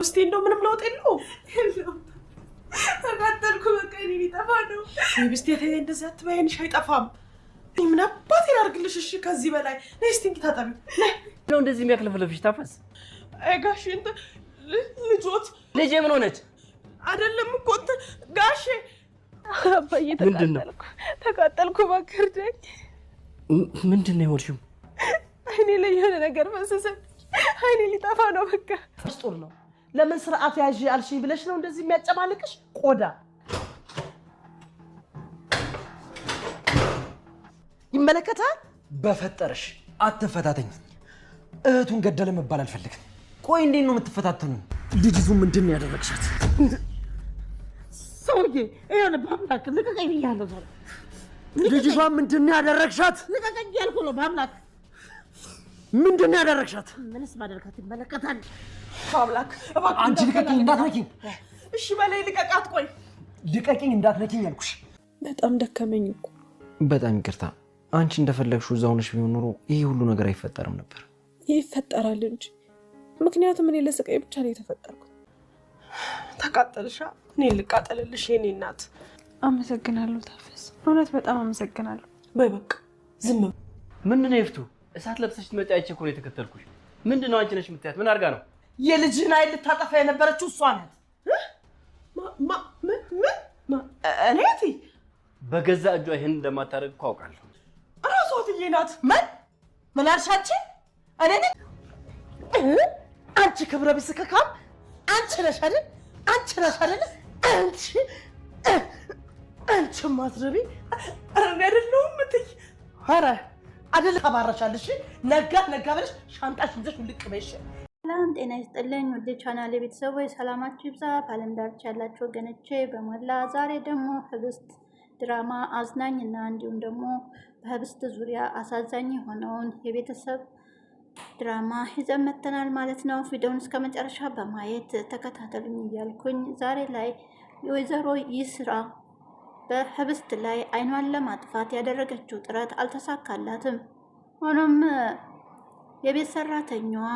ውስጤ እንደው ምንም ለውጥ የለውም። ተቃጠልኩ። በቃ እኔ ሊጠፋ ነው። ሚስቴ ተይ እንደዚህ አትበይ፣ ዓይንሽ አይጠፋም። ምን አባቴ ላድርግልሽ? እሺ ከዚህ በላይ ነይ እስቲ ታጠቢ። ነው እንደዚህ የሚያክለፈለፍሽ ታፈስ? አይ ጋሼ እንትን ልጆት ልጄ ምን ሆነች? አይደለም እኮ እንትን ጋሼ አባዬ ተቃጠልኩ። እባክህ እርዳኝ። ምንድን ነው የሆንሽው? አይኔ ላይ የሆነ ነገር ፈሰሰኝ። አይኔ ሊጠፋ ነው። በቃ አስጦር ነው። ለምን ስርዓት ያዥ አልሽኝ ብለሽ ነው እንደዚህ የሚያጨማልቅሽ? ቆዳ ይመለከታል። በፈጠረሽ አትፈታተኝ። እህቱን ገደለ መባል አልፈልግም። ቆይ እንዴት ነው የምትፈታተኑ? ልጅቱ ምንድን ነው ያደረግሻት? ሰውዬ ይሄን በአምላክ ልቀቀኝ ብያለሁ። ዛሬ ልጅቷ ምንድን ነው ያደረግሻት? ልቀቀኝ ያልኩ ነው። በአምላክ ምንድን ነው ያደረግሻት? ምንስ ማደርጋት ይመለከታል? በአምላክ እባክህ አንቺ ልቀቂኝ፣ እንዳትነኪኝ። እሺ በላይ ልቀቃት። ቆይ ልቀቂኝ፣ እንዳትነኪኝ አልኩሽ። በጣም ደከመኝ እኮ። በጣም ይቅርታ። አንቺ እንደፈለግሽው እዛ ሆነሽ ቢሆን ኖሮ ይሄ ሁሉ ነገር አይፈጠርም ነበር። ይፈጠራል እንጂ ምክንያቱም እኔ ለስቃይ ብቻ ነው የተፈጠርኩት። ተቃጠልሻ? እኔ ልቃጠልልሽ የኔ እናት። አመሰግናለሁ ታፈስ፣ እውነት በጣም አመሰግናለሁ። በይ በቃ ዝም። ምንድን ነው ይፍቱ? እሳት ለብሰሽ ትመጪ አይቼ እኮ ነው የተከተልኩሽ። ምንድን ነው አንቺ ነሽ የምትያት? ምን አድርጋ ነው? የልጅህን አይን ልታጠፋ የነበረችው እሷ ናት። እኔ እትዬ በገዛ እጇ ይሄን እንደማታደርግ እኮ አውቃለሁ። እራሷ እትዬ ናት። ምን አልሻችን? እኔ አንቺ ክብረ ቢስ ከካም አንቺ ነሽ አይደል? አንቺ ነሽ አይደል? አንቺ ማትረቢ እኔ አይደለሁም እትዬ። ኧረ አይደል ተባረሻለሽ። ነጋ ብለሽ ሻንጣሽ ይዘሽ ውልቅ በይሽ። ሰላም ጤና ይስጥልኝ ወደ ቻናሌ ቤተሰቦች ሰላማችሁ ይብዛ። በዓለም ዳርቻ ያላችሁ ወገኖቼ በሞላ ዛሬ ደግሞ ህብስት ድራማ አዝናኝና እንዲሁም ደግሞ በህብስት ዙሪያ አሳዛኝ የሆነውን የቤተሰብ ድራማ ይዘን መጥተናል ማለት ነው። ቪዲዮውን እስከ መጨረሻ በማየት ተከታተሉኝ እያልኩኝ ዛሬ ላይ የወይዘሮ ይስራ በህብስት ላይ አይኗን ለማጥፋት ያደረገችው ጥረት አልተሳካላትም። ሆኖም የቤት ሰራተኛዋ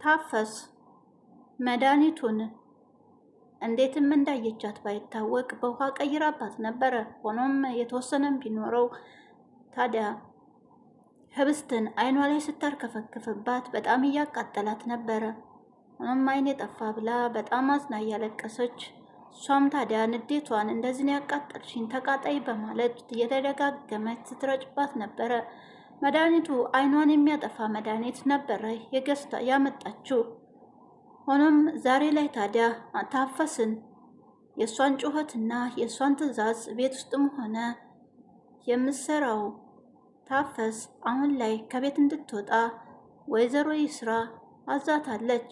ታፈስ መድኃኒቱን እንዴትም እንዳየቻት ባይታወቅ በውሃ ቀይራባት ነበረ። ሆኖም የተወሰነም ቢኖረው ታዲያ ህብስትን አይኗ ላይ ስታርከፈክፍባት በጣም እያቃጠላት ነበረ። ሆኖም አይኔ ጠፋ ብላ በጣም አዝና እያለቀሰች እሷም ታዲያ ንዴቷን እንደዚህ ነው ያቃጠልሽኝ ተቃጣይ በማለት እየተደጋገመች ስትረጭባት ነበረ። መድኃኒቱ አይኗን የሚያጠፋ መድኃኒት ነበረ የገዝታ ያመጣችው። ሆኖም ዛሬ ላይ ታዲያ ታፈስን የእሷን ጩኸትና የእሷን ትዕዛዝ ቤት ውስጥም ሆነ የምትሰራው ታፈስ አሁን ላይ ከቤት እንድትወጣ ወይዘሮ ይስራ አዛታለች።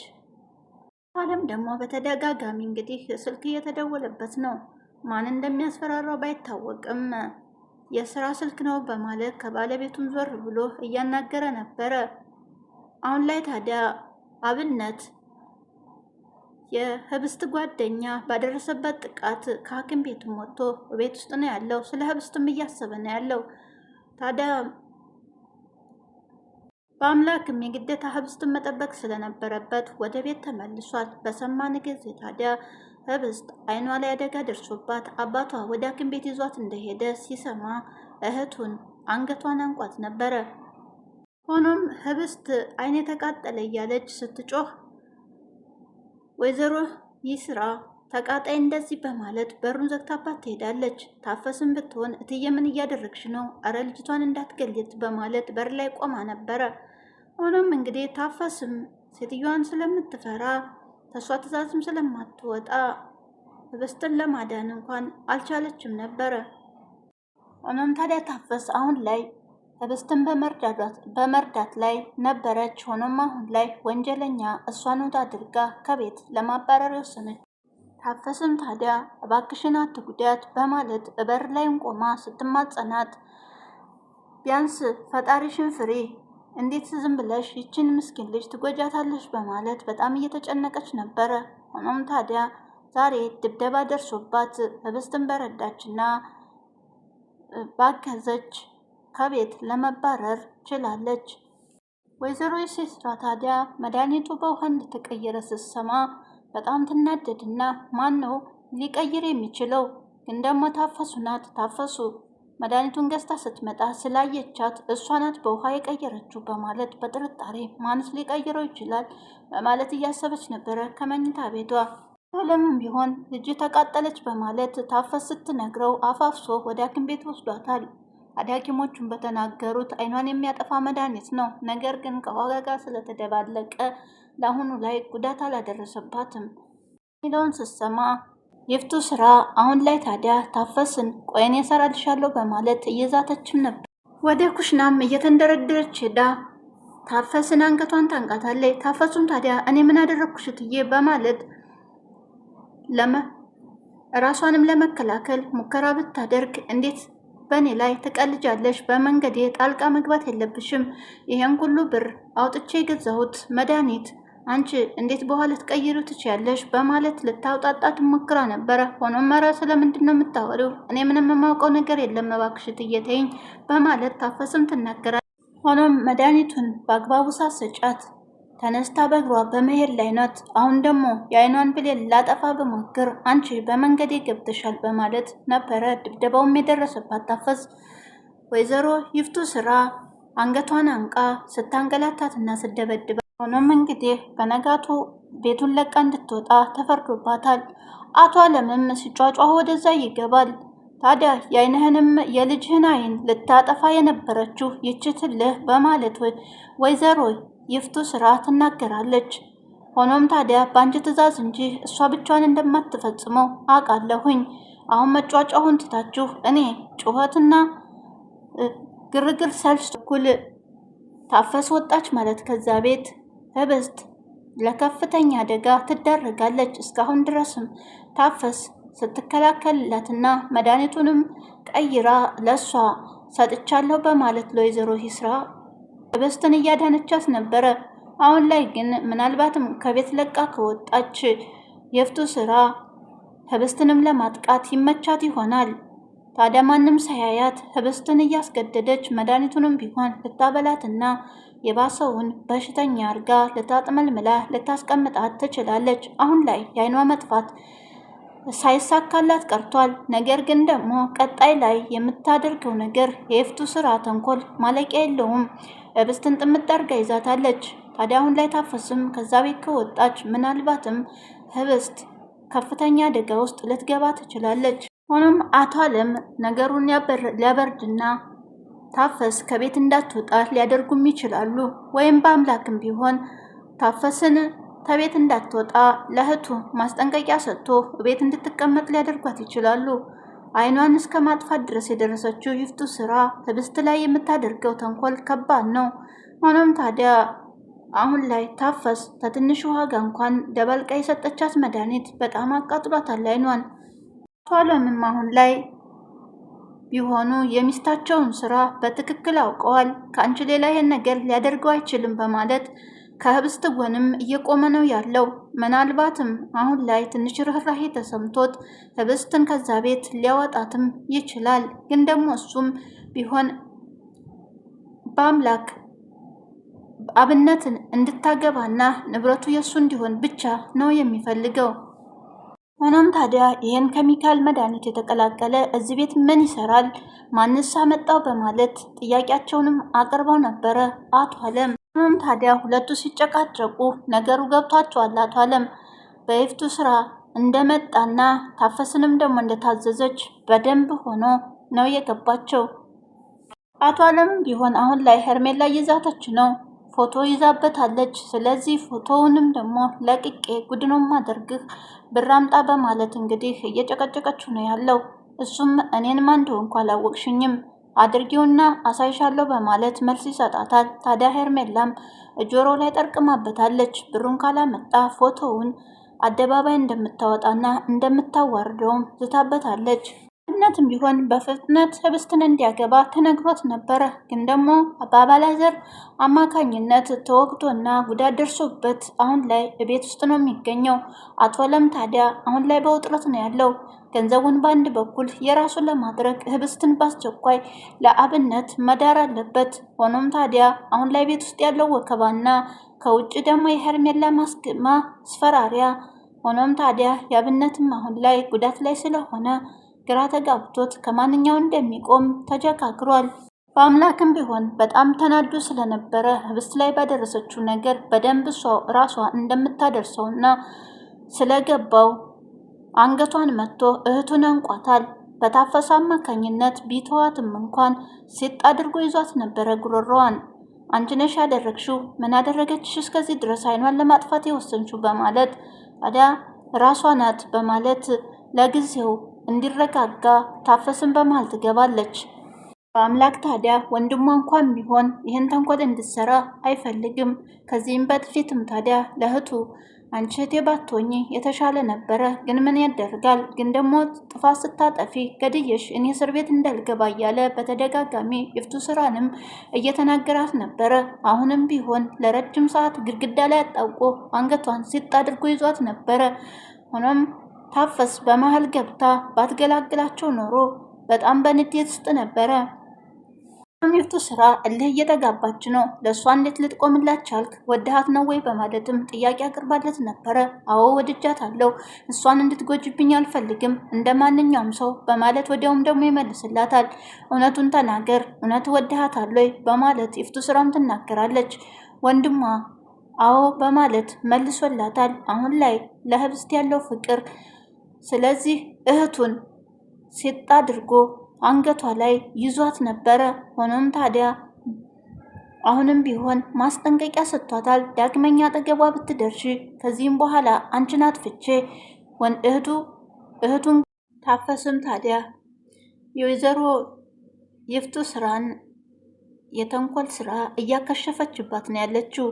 አለም ደግሞ በተደጋጋሚ እንግዲህ ስልክ እየተደወለበት ነው። ማን እንደሚያስፈራራው ባይታወቅም የስራ ስልክ ነው በማለት ከባለቤቱም ዞር ብሎ እያናገረ ነበረ። አሁን ላይ ታዲያ አብነት የህብስት ጓደኛ ባደረሰበት ጥቃት ከሐኪም ቤቱም ወጥቶ ቤት ውስጥ ነው ያለው። ስለ ህብስትም እያሰበ ነው ያለው። ታዲያ በአምላክም የግዴታ ህብስትን መጠበቅ ስለነበረበት ወደ ቤት ተመልሷል። በሰማን ጊዜ ታዲያ ህብስት አይኗ ላይ አደጋ ደርሶባት አባቷ ወደ ሐኪም ቤት ይዟት እንደሄደ ሲሰማ እህቱን አንገቷን አንቋት ነበረ። ሆኖም ህብስት አይኔ ተቃጠለ እያለች ስትጮህ ወይዘሮ ይስራ ተቃጣይ እንደዚህ በማለት በሩን ዘግታባት ትሄዳለች። ታፈስም ብትሆን እትዬ ምን እያደረግሽ ነው? አረ ልጅቷን እንዳትገልት በማለት በር ላይ ቆማ ነበረ። ሆኖም እንግዲህ ታፈስም ሴትዮዋን ስለምትፈራ ተሷ ትዕዛዝም ስለማትወጣ ህብስትን ለማዳን እንኳን አልቻለችም ነበረ። ሆኖም ታዲያ ታፈስ አሁን ላይ ህብስትን በመርዳት ላይ ነበረች። ሆኖም አሁን ላይ ወንጀለኛ እሷን ወደ አድርጋ ከቤት ለማባረር የወሰነች። ታፈስም ታዲያ እባክሽን አትጉዳት በማለት በር ላይም ቆማ ስትማጸናት ቢያንስ ፈጣሪሽን ፍሬ እንዴት ዝም ብለሽ ይችን ምስኪን ልጅ ትጎጃታለሽ በማለት በጣም እየተጨነቀች ነበረ። ሆኖም ታዲያ ዛሬ ድብደባ ደርሶባት ህብስትን በረዳችና ባገዘች ከቤት ለመባረር ችላለች። ወይዘሮ ይስራ ታዲያ መድኃኒቱ በውሃ እንደተቀየረ ስትሰማ በጣም ትናደድና ማን ነው ሊቀይር የሚችለው? ግን ደግሞ ታፈሱ ናት። ታፈሱ መድኃኒቱን ገዝታ ስትመጣ ስላየቻት እሷ ናት በውሃ የቀየረችው በማለት በጥርጣሬ ማንስ ሊቀይረው ይችላል በማለት እያሰበች ነበረ ከመኝታ ቤቷ። ለምን ቢሆን ልጅ ተቃጠለች በማለት ታፈስ ስትነግረው አፋፍሶ ወደ ሐኪም ቤት ወስዷታል። ሐኪሞቹን በተናገሩት አይኗን የሚያጠፋ መድኃኒት ነው። ነገር ግን ከዋጋ ጋር ስለተደባለቀ ለአሁኑ ላይ ጉዳት አላደረሰባትም ሚለውን ስትሰማ ይፍቱ ስራ አሁን ላይ ታዲያ ታፈስን ቆይኔ እሰራልሻለሁ በማለት እየዛተችም ነበር። ወደ ኩሽናም እየተንደረደረች ሄዳ ታፈስን አንገቷን ታንቃታለች። ታፈሱም ታዲያ እኔ ምን አደረግኩሽ እትዬ በማለት ራሷንም ለመከላከል ሙከራ ብታደርግ እንዴት በእኔ ላይ ትቀልጃለሽ? በመንገዴ ጣልቃ መግባት የለብሽም። ይሄን ሁሉ ብር አውጥቼ የገዛሁት መድኃኒት አንቺ እንዴት በኋላ ትቀይሩ ትችያለሽ? በማለት ልታውጣጣት ሞክራ ነበረ። ሆኖም ኧረ ስለምንድን ነው የምታወሪው? እኔ ምንም የማውቀው ነገር የለም እባክሽ እትዬ ተይኝ በማለት ታፈስም ትናገራለች። ሆኖም መድኃኒቱን በአግባቡ ሳሰጫት ተነስታ በእግሯ በመሄድ ላይ ናት። አሁን ደግሞ የአይኗን ብሌን ላጠፋ በሞክር አንቺ በመንገዴ ገብተሻል በማለት ነበረ ድብደባውም የደረሰባት። ታፈስ ወይዘሮ ይፍቱ ስራ አንገቷን አንቃ ስታንገላታትና ስደበድባ፣ ሆኖም እንግዲህ በነጋቱ ቤቱን ለቃ እንድትወጣ ተፈርዶባታል። አቶ አለምም ሲጫጫሁ ወደዛ ይገባል። ታዲያ የአይንህንም የልጅህን አይን ልታጠፋ የነበረችው ይችትልህ በማለት ወይዘሮ ይፍቱ ስራ ትናገራለች። ሆኖም ታዲያ በአንቺ ትዕዛዝ እንጂ እሷ ብቻዋን እንደማትፈጽመው አውቃለሁኝ። አሁን መጫጫሁን ትታችሁ እኔ ጩኸትና ግርግር ሳልቸኩል ታፈስ ወጣች ማለት ከዛ ቤት ህብስት ለከፍተኛ አደጋ ትዳረጋለች። እስካሁን ድረስም ታፈስ ስትከላከልላትና መድኃኒቱንም ቀይራ ለሷ ሰጥቻለሁ በማለት ለወይዘሮ ይስራ ህብስትን እያዳነቻት ነበረ። አሁን ላይ ግን ምናልባትም ከቤት ለቃ ከወጣች የፍቱ ስራ ህብስትንም ለማጥቃት ይመቻት ይሆናል። ታዲያ ማንም ሳያያት ህብስትን እያስገደደች መድኃኒቱንም ቢሆን ልታበላትና የባሰውን በሽተኛ አርጋ ልታጥመልምላ ልታስቀምጣት ትችላለች። አሁን ላይ የአይኗ መጥፋት ሳይሳካላት ቀርቷል። ነገር ግን ደግሞ ቀጣይ ላይ የምታደርገው ነገር የፍቱ ስራ ተንኮል ማለቂያ የለውም። ህብስትን ጥምጥ አርጋ ይዛታለች። ታዲያ አሁን ላይ ታፈስም ከዛ ቤት ከወጣች ምናልባትም ህብስት ከፍተኛ አደጋ ውስጥ ልትገባ ትችላለች። ሆኖም አቶ አለም ነገሩን ሊያበርድና ታፈስ ከቤት እንዳትወጣ ሊያደርጉም ይችላሉ። ወይም በአምላክም ቢሆን ታፈስን ከቤት እንዳትወጣ ለእህቱ ማስጠንቀቂያ ሰጥቶ ቤት እንድትቀመጥ ሊያደርጓት ይችላሉ። አይኗን እስከ ማጥፋት ድረስ የደረሰችው ይፍቱ ስራ ህብስት ላይ የምታደርገው ተንኮል ከባድ ነው። ሆኖም ታዲያ አሁን ላይ ታፈስ ከትንሽ ዋጋ እንኳን ደባልቃ የሰጠቻት መድኃኒት በጣም አቃጥሏታል አይኗን። አቶ አለምም አሁን ላይ ቢሆኑ የሚስታቸውን ስራ በትክክል አውቀዋል። ከአንቺ ሌላ ይሄን ነገር ሊያደርገው አይችልም በማለት ከህብስት ጎንም እየቆመ ነው ያለው። ምናልባትም አሁን ላይ ትንሽ ርህራሄ ተሰምቶት ህብስትን ከዛ ቤት ሊያወጣትም ይችላል። ግን ደግሞ እሱም ቢሆን በአምላክ አብነትን እንድታገባና ንብረቱ የሱ እንዲሆን ብቻ ነው የሚፈልገው። ሆኖም ታዲያ ይህን ኬሚካል መድኃኒት የተቀላቀለ እዚህ ቤት ምን ይሰራል? ማንስ አመጣው? በማለት ጥያቄያቸውንም አቅርበው ነበረ አቶ አለም። ሆኖም ታዲያ ሁለቱ ሲጨቃጨቁ ነገሩ ገብቷቸዋል። አቶ አለም በይፍቱ ስራ እንደመጣና ታፈስንም ደግሞ እንደታዘዘች በደንብ ሆኖ ነው የገባቸው። አቶ አለም ቢሆን አሁን ላይ ሄርሜላ ይዛተች ነው፣ ፎቶ ይዛበታለች። ስለዚህ ፎቶውንም ደግሞ ለቅቄ ጉድኖ ማደርግህ ብር አምጣ በማለት እንግዲህ እየጨቀጨቀችው ነው ያለው። እሱም እኔን ማን እንደሆንኩ አላወቅሽኝም አድርጊውና አሳይሻለሁ በማለት መልስ ይሰጣታል። ታዲያ ሄርሜላም ጆሮ ላይ ጠርቅማበታለች። ብሩን ካላመጣ ፎቶውን አደባባይ እንደምታወጣና እንደምታዋርደውም ዝታበታለች። አብነትም ቢሆን በፍጥነት ህብስትን እንዲያገባ ተነግሮት ነበረ። ግን ደግሞ በአባላዘር አማካኝነት ተወግቶና ጉዳት ደርሶበት አሁን ላይ ቤት ውስጥ ነው የሚገኘው። አቶ አለም ታዲያ አሁን ላይ በውጥረት ነው ያለው። ገንዘቡን በአንድ በኩል የራሱን ለማድረግ ህብስትን በአስቸኳይ ለአብነት መዳር አለበት። ሆኖም ታዲያ አሁን ላይ ቤት ውስጥ ያለው ወከባና ከውጭ ደግሞ የሄርሜላ ማስፈራሪያ፣ ሆኖም ታዲያ የአብነትም አሁን ላይ ጉዳት ላይ ስለሆነ ግራ ተጋብቶት ከማንኛው እንደሚቆም ተጀካክሯል። በአምላክም ቢሆን በጣም ተናዶ ስለነበረ ህብስት ላይ ባደረሰችው ነገር በደንብ ራሷ እንደምታደርሰውና ስለገባው አንገቷን መጥቶ እህቱን አንቋታል። በታፈሰ አማካኝነት ቢተዋትም እንኳን ሴት አድርጎ ይዟት ነበረ ጉሮሮዋን። አንቺ ነሽ ያደረግሽው፣ ምን አደረገችሽ እስከዚህ ድረስ አይኗን ለማጥፋት የወሰንሽው? በማለት ታዲያ ራሷ ናት በማለት ለጊዜው እንዲረጋጋ ታፈስን በመሃል ትገባለች። በአምላክ ታዲያ ወንድሟ እንኳን ቢሆን ይህን ተንኮል እንድትሰራ አይፈልግም። ከዚህም በጥፊትም ታዲያ ለእህቱ አንቺ እህቴ ባትሆኚ የተሻለ ነበረ፣ ግን ምን ያደርጋል፣ ግን ደግሞ ጥፋት ስታጠፊ ገድየሽ እኔ እስር ቤት እንዳልገባ እያለ በተደጋጋሚ ይፍቱ ስራንም እየተናገራት ነበረ። አሁንም ቢሆን ለረጅም ሰዓት ግድግዳ ላይ አጣብቆ አንገቷን ሲጥ አድርጎ ይዟት ነበረ። ሆኖም ታፈስ በመሃል ገብታ ባትገላግላቸው ኖሮ በጣም በንዴት ውስጥ ነበረ። ይፍቱ ስራ እልህ እየተጋባች ነው። ለእሷ እንዴት ልትቆምላት ቻልክ? ወድሃት ነው ወይ? በማለትም ጥያቄ አቅርባለት ነበረ። አዎ ወድጃታለሁ፣ እሷን እንድትጎጅብኝ አልፈልግም እንደ ማንኛውም ሰው በማለት ወዲያውም ደግሞ ይመልስላታል። እውነቱን ተናገር፣ እውነት ወድሃታል ወይ? በማለት ይፍቱ ስራም ትናገራለች። ወንድሟ አዎ በማለት መልሶላታል። አሁን ላይ ለህብስት ያለው ፍቅር፣ ስለዚህ እህቱን ሲጥ አድርጎ አንገቷ ላይ ይዟት ነበረ። ሆኖም ታዲያ አሁንም ቢሆን ማስጠንቀቂያ ሰጥቷታል። ዳግመኛ አጠገቧ ብትደርሺ ከዚህም በኋላ አንቺን አጥፍቼ እህቱን ታፈስም ታዲያ የወይዘሮ ይፍቱ ስራን የተንኮል ስራ እያከሸፈችባት ነው ያለችው።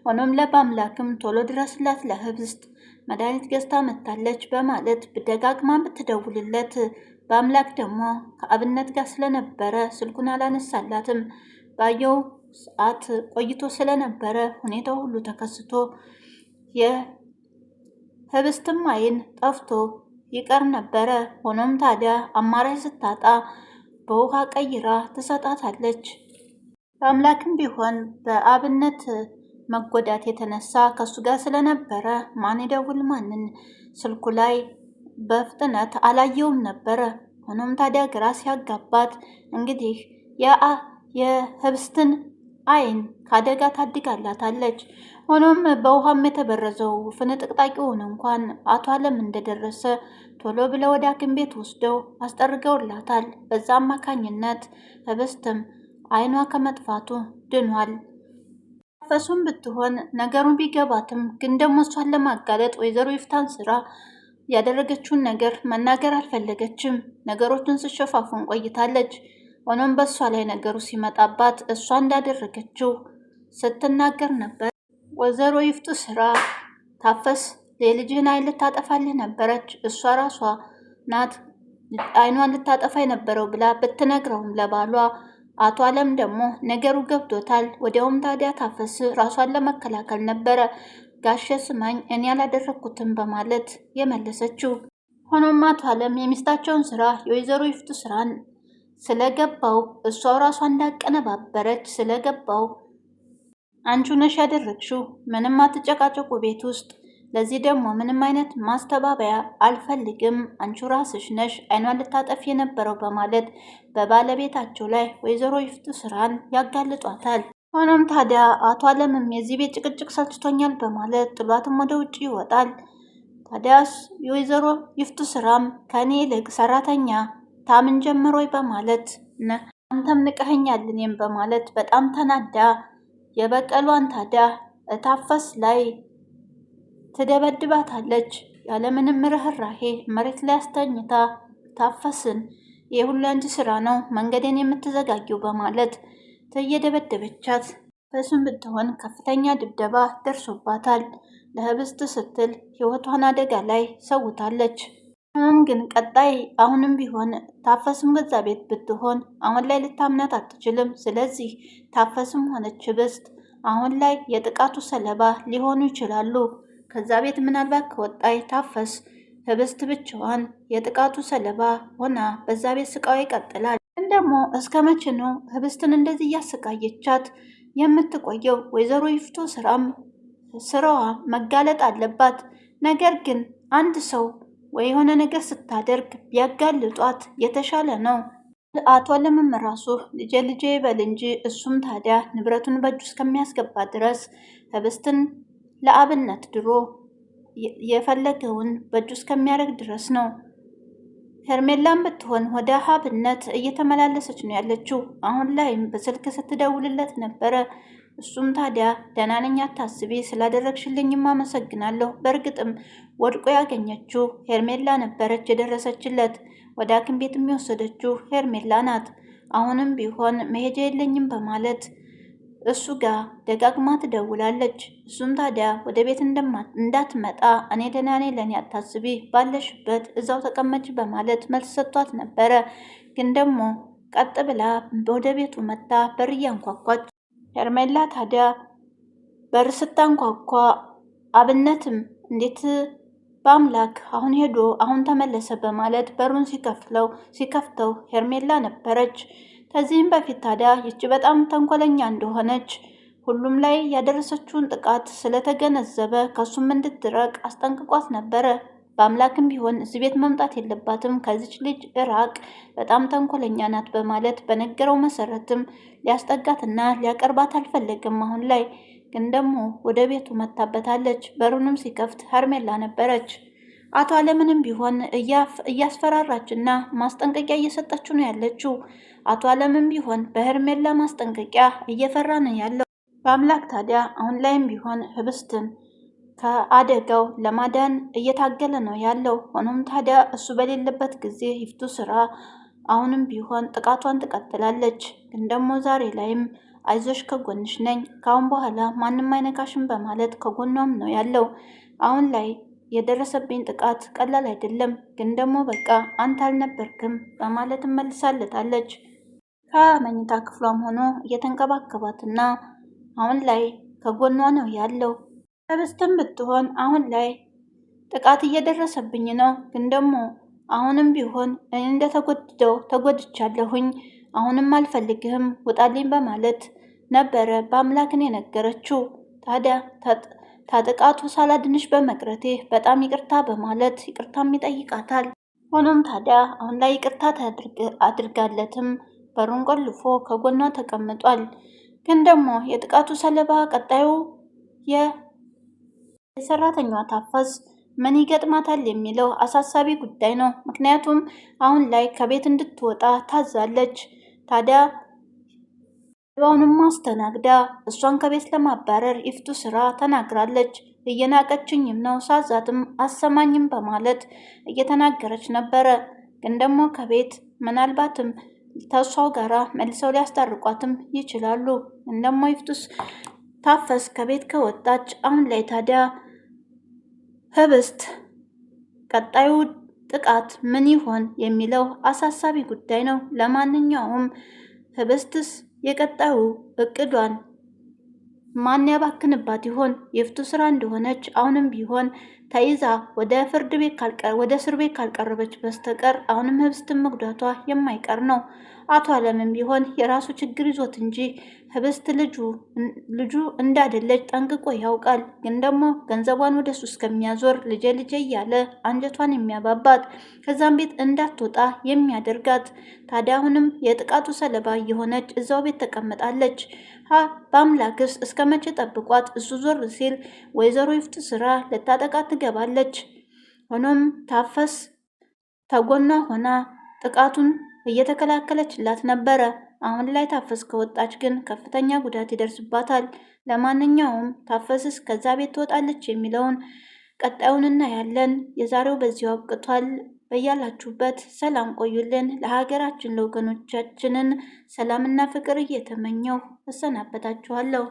ሆኖም ለባምላክም ቶሎ ድረስላት ለህብስት መድኃኒት ገዝታ መታለች በማለት ደጋግማ ብትደውልለት በአምላክ ደግሞ ከአብነት ጋር ስለነበረ ስልኩን አላነሳላትም። ባየው ሰዓት ቆይቶ ስለነበረ ሁኔታው ሁሉ ተከስቶ የህብስትም አይን ጠፍቶ ይቀር ነበረ። ሆኖም ታዲያ አማራጭ ስታጣ በውሃ ቀይራ ትሰጣታለች። በአምላክም ቢሆን በአብነት መጎዳት የተነሳ ከሱ ጋር ስለነበረ ማን ይደውል ማንን ስልኩ ላይ በፍጥነት አላየውም ነበረ። ሆኖም ታዲያ ግራ ሲያጋባት እንግዲህ የህብስትን አይን ከአደጋ ታድጋላታለች። ሆኖም በውሃም የተበረዘው ፍንጥቅጣቂውን እንኳን አቶ አለም እንደደረሰ ቶሎ ብለው ወደ ሐኪም ቤት ወስደው አስጠርገውላታል። በዛ አማካኝነት ህብስትም አይኗ ከመጥፋቱ ድኗል። ፈሱም ብትሆን ነገሩን ቢገባትም ግን ደግሞ እሷን ለማጋለጥ ወይዘሮ ይፍታን ስራ ያደረገችውን ነገር መናገር አልፈለገችም። ነገሮችን ስሸፋፉን ቆይታለች። ሆኖም በእሷ ላይ ነገሩ ሲመጣባት እሷ እንዳደረገችው ስትናገር ነበር። ወይዘሮ ይፍቱ ስራ ታፈስ የልጅህን አይን ልታጠፋልህ ነበረች፣ እሷ ራሷ ናት አይኗን ልታጠፋ የነበረው ብላ ብትነግረውም ለባሏ አቶ አለም ደግሞ ነገሩ ገብቶታል። ወዲያውም ታዲያ ታፈስ ራሷን ለመከላከል ነበረ ጋሼ ስማኝ እኔ ያላደረኩትም በማለት የመለሰችው። ሆኖም አቶ አለም የሚስታቸውን ስራ የወይዘሮ ይፍቱ ስራን ስለገባው እሷው ራሷ እንዳቀነባበረች ስለገባው አንቺ ነሽ ያደረግሽው፣ ምንም አትጨቃጨቁ ቤት ውስጥ፣ ለዚህ ደግሞ ምንም አይነት ማስተባበያ አልፈልግም፣ አንቺ ራስሽ ነሽ አይኗን ልታጠፊ የነበረው በማለት በባለቤታቸው ላይ ወይዘሮ ይፍቱ ስራን ያጋልጧታል። ሆኖም ታዲያ አቶ አለምም የዚህ ቤት ጭቅጭቅ ሰልችቶኛል በማለት ጥሏትም ወደ ውጭ ይወጣል። ታዲያስ የወይዘሮ ይፍቱ ስራም ከኔ ይልቅ ሰራተኛ ታምን ጀምሮይ በማለት አንተም ንቀኸኛል እኔም በማለት በጣም ተናዳ የበቀሏን ታዲያ ታፈስ ላይ ትደበድባታለች። ያለምንም ርህራሄ መሬት ላይ አስተኝታ ታፈስን የሁሉ አንቺ ስራ ነው መንገዴን የምትዘጋጊው በማለት እየደበደበቻት በሱም ብትሆን ከፍተኛ ድብደባ ደርሶባታል። ለህብስት ስትል ህይወቷን አደጋ ላይ ሰውታለች። ግን ቀጣይ አሁንም ቢሆን ታፈስም በዛ ቤት ብትሆን አሁን ላይ ልታምናት አትችልም። ስለዚህ ታፈስም ሆነች ህብስት አሁን ላይ የጥቃቱ ሰለባ ሊሆኑ ይችላሉ። ከዛ ቤት ምናልባት ከወጣይ ታፈስ ህብስት ብቻዋን የጥቃቱ ሰለባ ሆና በዛ ቤት ስቃዋ ይቀጥላል። ግን ደግሞ እስከ መቼ ነው ህብስትን እንደዚህ እያሰቃየቻት የምትቆየው? ወይዘሮ ይፍቱ ስራዋ መጋለጥ አለባት። ነገር ግን አንድ ሰው ወይ የሆነ ነገር ስታደርግ ቢያጋልጧት የተሻለ ነው። አቶ አለምም ራሱ ልጄ ልጄ ይበል እንጂ እሱም ታዲያ ንብረቱን በእጁ እስከሚያስገባ ድረስ ህብስትን ለአብነት ድሮ የፈለገውን በእጁ እስከሚያደርግ ድረስ ነው። ሄርሜላም ብትሆን ወደ ሀብነት እየተመላለሰች ነው ያለችው። አሁን ላይም በስልክ ስትደውልለት ነበረ። እሱም ታዲያ ደህና ነኝ አታስቢ፣ ስላደረግሽልኝም አመሰግናለሁ። በእርግጥም ወድቆ ያገኘችው ሄርሜላ ነበረች የደረሰችለት። ወደ ሐኪም ቤት የሚወሰደችው ሄርሜላ ናት። አሁንም ቢሆን መሄጃ የለኝም በማለት እሱ ጋር ደጋግማ ትደውላለች። እሱም ታዲያ ወደ ቤት እንዳትመጣ እኔ ደህና ነኝ፣ ለእኔ አታስቢ፣ ባለሽበት እዛው ተቀመጭ በማለት መልስ ሰጥቷት ነበረ። ግን ደግሞ ቀጥ ብላ ወደ ቤቱ መታ በር እያንኳኳች ሄርሜላ ታዲያ በር ስታንኳኳ አብነትም እንዴት በአምላክ አሁን ሄዶ አሁን ተመለሰ በማለት በሩን ሲከፍተው ሄርሜላ ነበረች። ከዚህም በፊት ታዲያ ይቺ በጣም ተንኮለኛ እንደሆነች ሁሉም ላይ ያደረሰችውን ጥቃት ስለተገነዘበ ከሱም እንድትረቅ አስጠንቅቋት ነበረ። በአምላክም ቢሆን እዚህ ቤት መምጣት የለባትም፣ ከዚች ልጅ እራቅ፣ በጣም ተንኮለኛ ናት በማለት በነገረው መሰረትም ሊያስጠጋትና ሊያቀርባት አልፈለግም። አሁን ላይ ግን ደግሞ ወደ ቤቱ መታበታለች። በሩንም ሲከፍት ሄርሜላ ነበረች። አቶ አለምንም ቢሆን እያስፈራራችና ማስጠንቀቂያ እየሰጠችው ነው ያለችው። አቶ አለምም ቢሆን በሄርሜላ ማስጠንቀቂያ እየፈራ ነው ያለው። በአምላክ ታዲያ አሁን ላይም ቢሆን ህብስትን ከአደጋው ለማዳን እየታገለ ነው ያለው። ሆኖም ታዲያ እሱ በሌለበት ጊዜ ይፍቱ ስራ አሁንም ቢሆን ጥቃቷን ትቀጥላለች። ግን ደግሞ ዛሬ ላይም አይዞሽ ከጎንሽ ነኝ፣ ካሁን በኋላ ማንም አይነካሽም በማለት ከጎኗም ነው ያለው። አሁን ላይ የደረሰብኝ ጥቃት ቀላል አይደለም፣ ግን ደግሞ በቃ አንተ አልነበርክም በማለት መልሳለታለች። ከመኝታ ክፍሏም ሆኖ እየተንከባከባትና አሁን ላይ ከጎኗ ነው ያለው። ህብስትም ብትሆን አሁን ላይ ጥቃት እየደረሰብኝ ነው፣ ግን ደግሞ አሁንም ቢሆን ተጎድቻለሁኝ፣ አሁንም አልፈልግህም፣ ውጣልኝ በማለት ነበረ በአምላክን የነገረችው። ታዲያ ታጥቃቱ ሳላድንሽ በመቅረቴ በጣም ይቅርታ በማለት ይቅርታም ይጠይቃታል። ሆኖም ታዲያ አሁን ላይ ይቅርታ አድርጋለትም በሩን ቆልፎ ከጎኗ ተቀምጧል። ግን ደግሞ የጥቃቱ ሰለባ ቀጣዩ የሰራተኛዋ ታፈስ ምን ይገጥማታል የሚለው አሳሳቢ ጉዳይ ነው። ምክንያቱም አሁን ላይ ከቤት እንድትወጣ ታዛለች። ታዲያ ሰለባውንም ማስተናግዳ እሷን ከቤት ለማባረር ይፍቱ ስራ ተናግራለች። እየናቀችኝም ነው፣ ሳዛትም አሰማኝም በማለት እየተናገረች ነበረ። ግን ደግሞ ከቤት ምናልባትም ተሷው ጋራ መልሰው ሊያስታርቋትም ይችላሉ። እንደሞ ይፍቱስ ታፈስ ከቤት ከወጣች አሁን ላይ ታዲያ ህብስት ቀጣዩ ጥቃት ምን ይሆን የሚለው አሳሳቢ ጉዳይ ነው። ለማንኛውም ህብስትስ የቀጣዩ እቅዷን ማን ያባክንባት ይሆን? ይፍቱ ስራ እንደሆነች አሁንም ቢሆን ተይዛ ወደ እስር ቤት ካልቀረበች በስተቀር አሁንም ህብስትን መጉዳቷ የማይቀር ነው። አቶ አለምም ቢሆን የራሱ ችግር ይዞት እንጂ ህብስት ልጁ እንዳደለች ጠንቅቆ ያውቃል። ግን ደግሞ ገንዘቧን ወደ እሱ እስከሚያዞር ልጄ ልጄ እያለ አንጀቷን የሚያባባት ከዛም ቤት እንዳትወጣ የሚያደርጋት ታዲያ አሁንም የጥቃቱ ሰለባ የሆነች እዛው ቤት ተቀምጣለች። በአምላክስ እስከ መቼ ጠብቋት? እሱ ዞር ሲል ወይዘሮ ይፍቱ ስራ ልታጠቃት ትገባለች። ሆኖም ታፈስ ተጎኗ ሆና ጥቃቱን እየተከላከለችላት ነበረ። አሁን ላይ ታፈስ ከወጣች ግን ከፍተኛ ጉዳት ይደርስባታል። ለማንኛውም ታፈስስ ከዛ ቤት ትወጣለች የሚለውን ቀጣዩን እናያለን። የዛሬው በዚሁ አብቅቷል። በያላችሁበት ሰላም ቆዩልን። ለሀገራችን ለወገኖቻችንን ሰላምና ፍቅር እየተመኘው እሰናበታችኋለሁ።